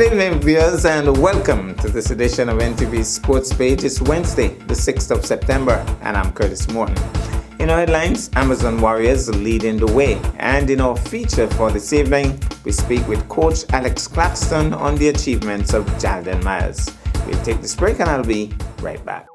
Good evening, viewers, and welcome to this edition of NTV Sports Page. It's Wednesday, the 6th of September, and I'm Curtis Morton. In our headlines, Amazon Warriors leading the way. And in our feature for this evening, we speak with Coach Alex Claxton on the achievements of Jalden Myers. We'll take this break and I'll be right back.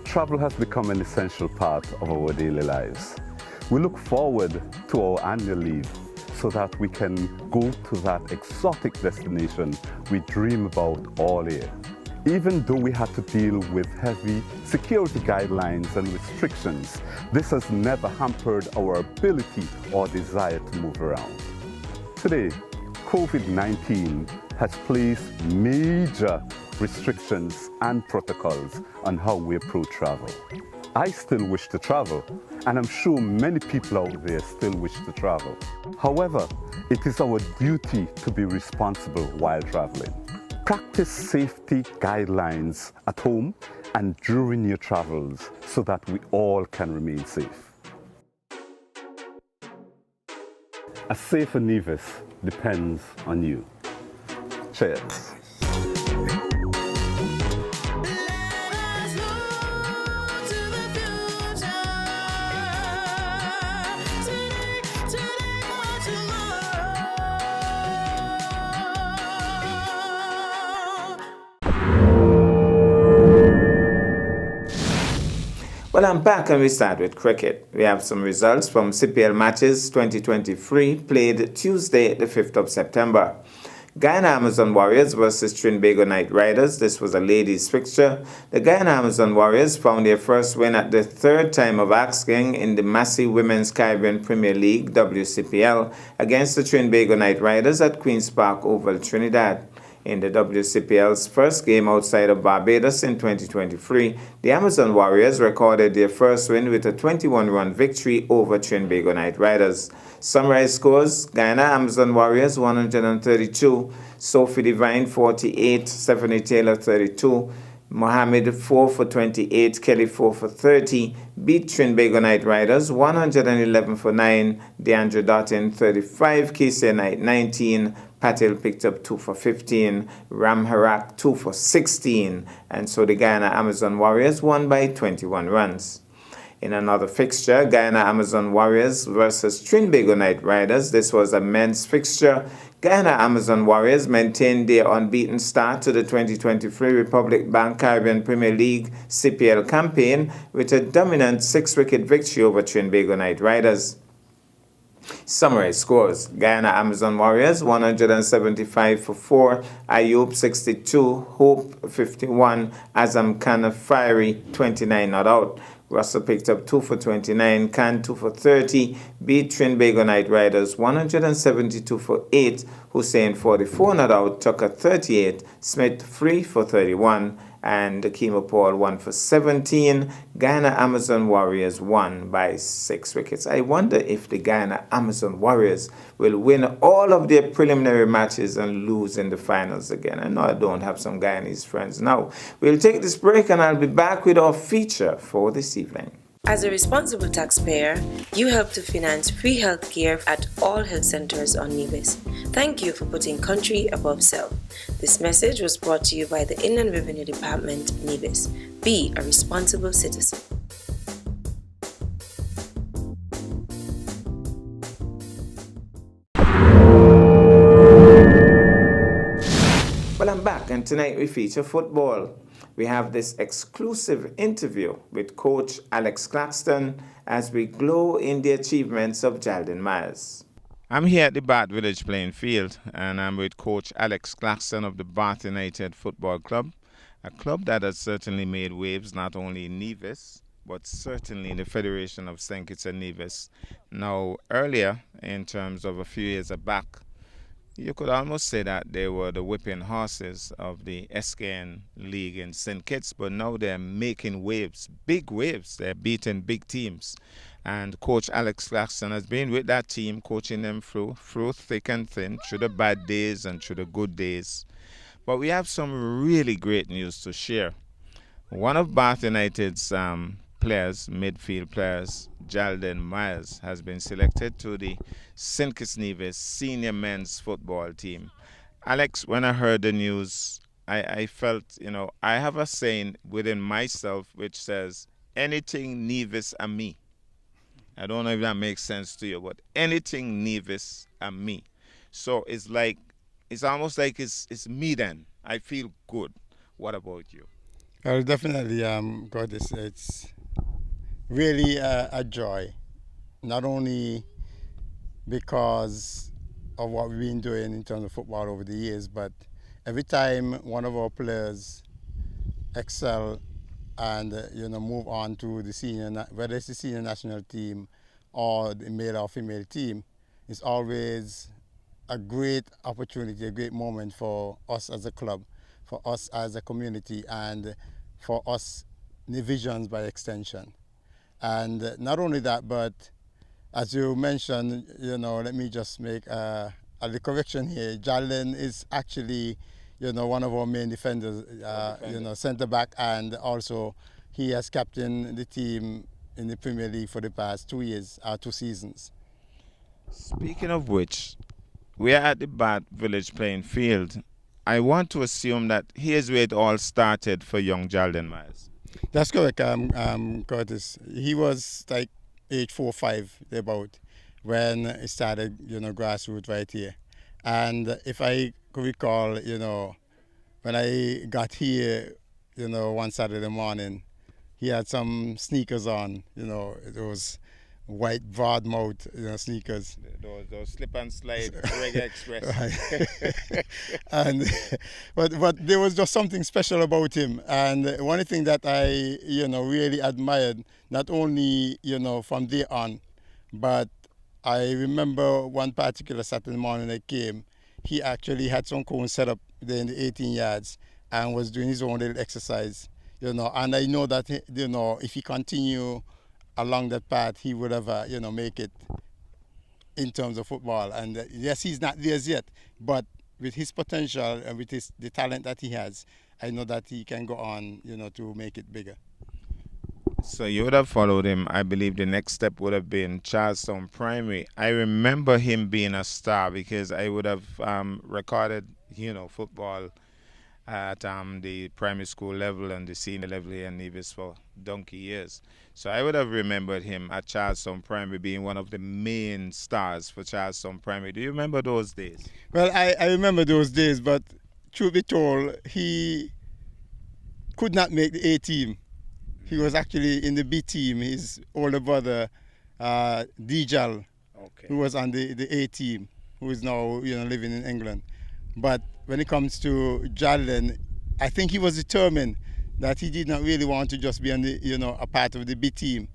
Travel has become an essential part of our daily lives. We look forward to our annual leave so that we can go to that exotic destination we dream about all year. Even though we had to deal with heavy security guidelines and restrictions, this has never hampered our ability or desire to move around. Today, COVID-19 has placed major restrictions and protocols on how we approach travel. I still wish to travel, and I'm sure many people out there still wish to travel. However, it is our duty to be responsible while traveling. Practice safety guidelines at home and during your travels so that we all can remain safe. A safer Nevis depends on you. Cheers. Well, I'm back and we start with cricket. We have some results from CPL matches 2023 played Tuesday, the 5th of September. Guyana Amazon Warriors versus Trinbago Knight Riders. This was a ladies' fixture. The Guyana Amazon Warriors found their first win at the third time of asking in the Massey Women's Caribbean Premier League, WCPL, against the Trinbago Knight Riders at Queen's Park Oval, Trinidad. In the WCPL's first game outside of Barbados in 2023, the Amazon Warriors recorded their first win with a 21-run victory over Trinbago Knight Riders. Summarized scores: Guyana Amazon Warriors 132, Sophie Divine 48, Stephanie Taylor 32, Mohammed 4 for 28, Kelly 4 for 30, beat Trinbago Knight Riders 111 for 9, Deandra Dottin 35, Kesey Knight 19, Patil picked up 2 for 15, Ram Harak 2 for 16, and so the Guyana Amazon Warriors won by 21 runs. In another fixture, Guyana Amazon Warriors versus Trinbago Knight Riders. This was a men's fixture. Guyana Amazon Warriors maintained their unbeaten start to the 2023 Republic Bank Caribbean Premier League CPL campaign with a dominant 6-wicket victory over Trinbago Knight Riders. Summary scores: Guyana Amazon Warriors 175 for 4, Ayub 62, Hope 51, Azam Khan Fiery 29 not out. Russell picked up 2 for 29, Khan 2 for 30, beat Trinbago Knight Riders 172 for 8, Hussein 44 not out, Tucker 38, Smith 3 for 31, and Akima Paul 1 for 17. Guyana Amazon Warriors won by 6 wickets. I wonder if the Guyana Amazon Warriors will win all of their preliminary matches and lose in the finals again. I know I don't have some Guyanese friends now. We'll take this break and I'll be back with our feature for this evening. As a responsible taxpayer, you help to finance free healthcare at all health centers on Nevis. Thank you for putting country above self. This message was brought to you by the Inland Revenue Department, Nevis. Be a responsible citizen. Well, I'm back, and tonight we feature football. We have this exclusive interview with Coach Alex Claxton as we glow in the achievements of Jalden Myers. I'm here at the Bath Village playing field, and I'm with Coach Alex Claxton of the Bath United Football Club, a club that has certainly made waves not only in Nevis, but certainly in the Federation of St. Kitts and Nevis. Now, earlier, in terms of a few years back, you could almost say that they were the whipping horses of the SKN League in St. Kitts, but now they're making waves, big waves. They're beating big teams. And Coach Alex Claxton has been with that team, coaching them through thick and thin, through the bad days and through the good days. But we have some really great news to share. One of Bath United's midfield players, Jalden Myers, has been selected to the St. Kitts Nevis senior men's football team. Alex, when I heard the news, I felt, I have a saying within myself which says, anything Nevis and me. I don't know if that makes sense to you, but anything Nevis and me. So it's almost like it's me then. I feel good. What about you? Well, definitely, Curtis, it's really a joy, not only because of what we've been doing in terms of football over the years, but every time one of our players excel and move on to the senior, whether it's the senior national team or the male or female team, it's always a great opportunity, a great moment for us as a club, for us as a community, and for us Nevisians by extension. And not only that, but as you mentioned, let me just make a correction here. Jalden is actually, one of our main defenders, centre back, and also he has captained the team in the Premier League for the past 2 seasons. Speaking of which, we are at the Bath Village playing field. I want to assume that here's where it all started for young Jalden Myers. That's correct, Curtis. He was like age 4 or 5, about, when it started, grassroots right here. And if I could recall, when I got here, one Saturday morning, he had some sneakers on, those white broadmouth, sneakers. Those slip and slide Reggae Express. And but there was just something special about him. And one thing that I, really admired, not only, from there on, but I remember one particular Saturday morning I came, he actually had some cones set up there in the 18 yards and was doing his own little exercise, and I know that, if he continue along that path, he would have, make it in terms of football. And yes, he's not there yet, but with his potential and with the talent that he has, I know that he can go on, to make it bigger. So you would have followed him. I believe the next step would have been Charlestown Primary. I remember him being a star because I would have recorded, football at the primary school level and the senior level here in Nevis for donkey years. So I would have remembered him at Charlestown Primary being one of the main stars for Charlestown Primary. Do you remember those days? Well, I remember those days, but truth be told, he could not make the A team. He was actually in the B team. His older brother, Dijal, who was on the A team, who is now living in England. But when it comes to Jalden, I think he was determined that he did not really want to just be on the a part of the B team,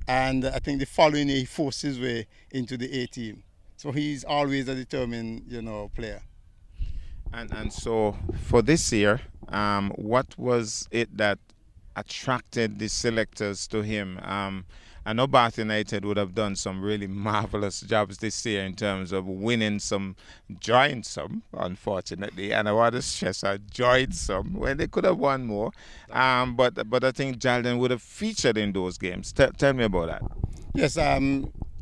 and I think the following year he forced his way into the A team. So he's always a determined player. And so for this year, what was it that attracted the selectors to him? I know Bath United would have done some really marvelous jobs this year in terms of winning some, joined some, unfortunately, and I want to stress I joined some when they could have won more. But I think Jalden would have featured in those games. Tell me about that. Yes,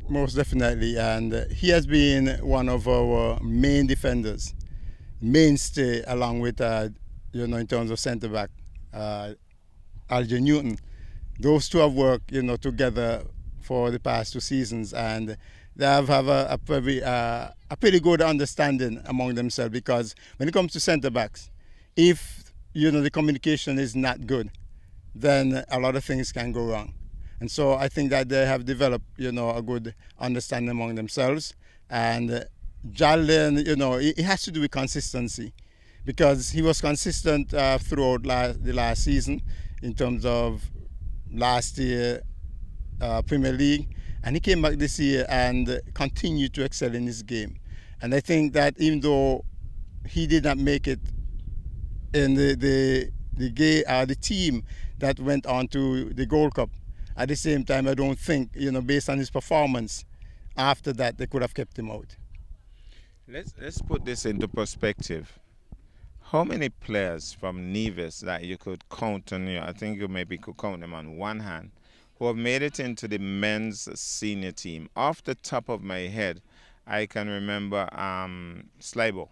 most definitely, and he has been one of our main defenders, mainstay, along with in terms of centre back, Alger Newton. Those two have worked, together for the past 2 seasons, and they have a pretty good understanding among themselves. Because when it comes to centre backs, if the communication is not good, then a lot of things can go wrong. And so I think that they have developed, a good understanding among themselves. And Jalden, it has to do with consistency, because he was consistent throughout the last season in terms of last year Premier League, and he came back this year and continued to excel in his game. And I think that even though he did not make it in the team that went on to the Gold Cup, At the same time, I don't think, based on his performance, after that, they could have kept him out. Let's put this into perspective. How many players from Nevis that you could count on I think you maybe could count them on one hand, who have made it into the men's senior team? Off the top of my head, I can remember Slibo.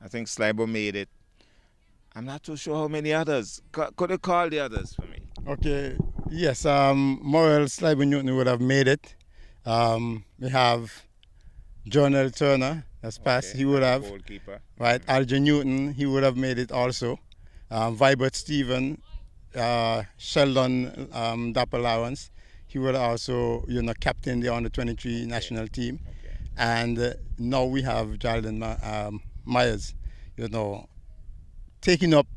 I think Slibo made it. I'm not too sure how many others. Could you call the others for me? Okay, yes, Morel Slibo Newton would have made it. We have Jonel Turner, that's passed, Okay, he would have. Goalkeeper. Right, Alger Newton, he would have made it also. Vibert Stephen, Sheldon Dapper Lawrence, he would also, captain the under-23 national team. Okay. And now we have Jalden Myers, taking up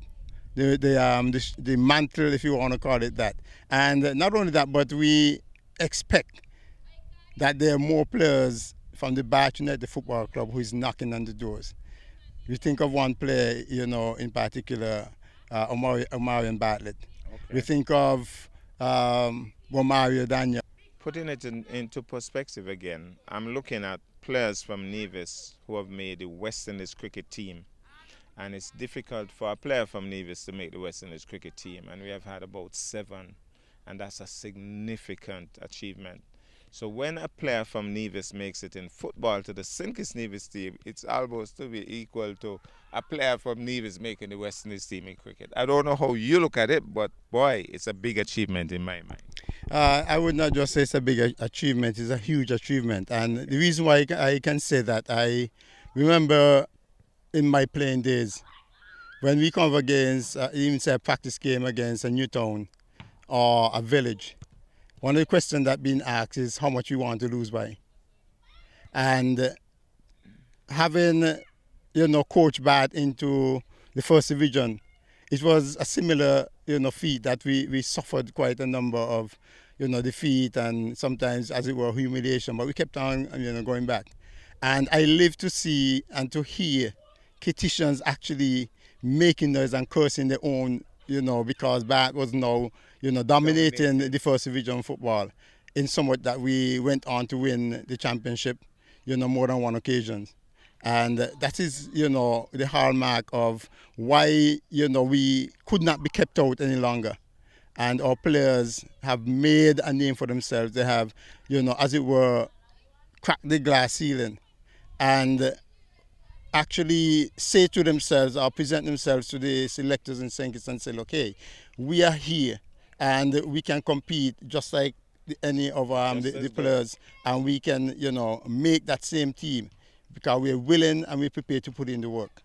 the mantle, if you want to call it that. And not only that, but we expect that there are more players from the Bath United Football Club who is knocking on the doors. We think of one player, in particular, Omarion Bartlett. Okay. We think of Romario Daniel. Putting it into perspective again, I'm looking at players from Nevis who have made the West Indies cricket team. And it's difficult for a player from Nevis to make the West Indies cricket team. And we have had about 7. And that's a significant achievement. So when a player from Nevis makes it in football to the St. Kitts Nevis team, it's almost to be equal to a player from Nevis making the West Indies team in cricket. I don't know how you look at it, but boy, it's a big achievement in my mind. I would not just say it's a big achievement, it's a huge achievement. And the reason why I can say that, I remember in my playing days, when we come up against, even say a practice game against a Newtown or a Village, one of the questions that being asked is how much you want to lose by. And having, Coach Bat into the first division, it was a similar, feat that we suffered quite a number of, defeat and sometimes, as it were, humiliation. But we kept on, going back. And I lived to see and to hear Kittitians actually making noise and cursing their own, because Bat was now, dominating the first division football in somewhat that we went on to win the championship, more than one occasion. And that is, the hallmark of why, we could not be kept out any longer. And our players have made a name for themselves. They have, as it were, cracked the glass ceiling and actually say to themselves or present themselves to the selectors in St. Kitts and say, okay, we are here and we can compete just like any of the players, and we can, make that same team because we're willing and we're prepared to put in the work.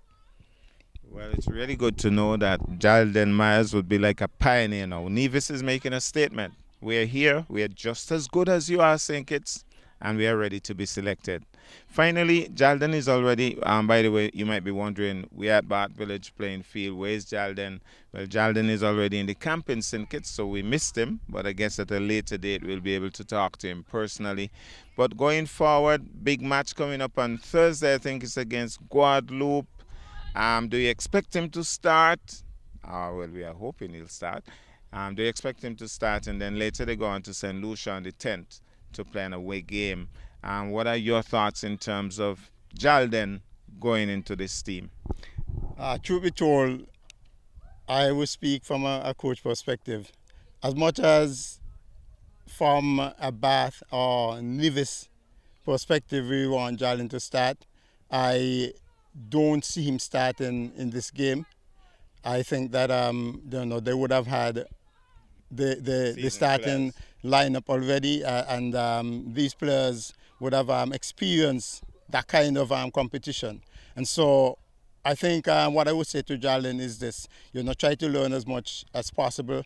Well, it's really good to know that Jalden Myers would be like a pioneer now. Nevis is making a statement. We're here, we're just as good as you are, St. Kitts, and we are ready to be selected. Finally, Jalden is already, by the way, you might be wondering, we're at Bath Village playing field. Where is Jalden? Well, Jalden is already in the camp in St. Kitts, so we missed him, but I guess at a later date we'll be able to talk to him personally. But going forward, big match coming up on Thursday, I think it's against Guadeloupe. Do you expect him to start? Well, we are hoping he'll start. Do you expect him to start, and then later they go on to St. Lucia on the 10th to play an away game? What are your thoughts in terms of Jalden going into this team? Truth be told, I will speak from a coach perspective. As much as from a Bath or Nevis perspective we want Jalden to start, I don't see him starting in this game. I think that they would have had the starting lineup already, and these players would have experienced that kind of competition. And so I think what I would say to Jalden is this, try to learn as much as possible,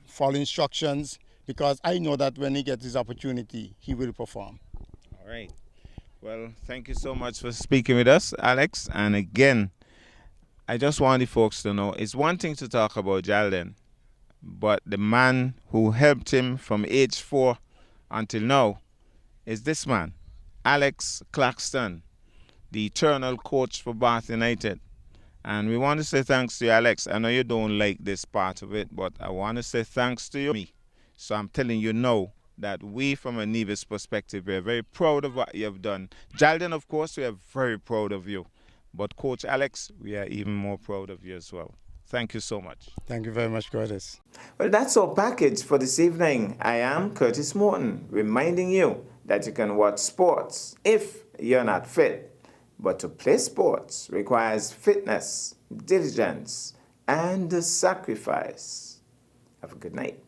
follow instructions, because I know that when he gets his opportunity, he will perform. All right. Well, thank you so much for speaking with us, Alex. And again, I just want the folks to know, it's one thing to talk about Jalden, but the man who helped him from age 4 until now is this man, Alex Claxton, the eternal coach for Bath United. And we want to say thanks to you, Alex. I know you don't like this part of it, but I want to say thanks to you So I'm telling you now that we, from a Nevis perspective, we're very proud of what you have done. Jalden, of course, we are very proud of you. But Coach Alex, we are even more proud of you as well. Thank you so much. Thank you very much, Curtis. Well, that's our package for this evening. I am Curtis Morton, reminding you that you can watch sports if you're not fit. But to play sports requires fitness, diligence, and sacrifice. Have a good night.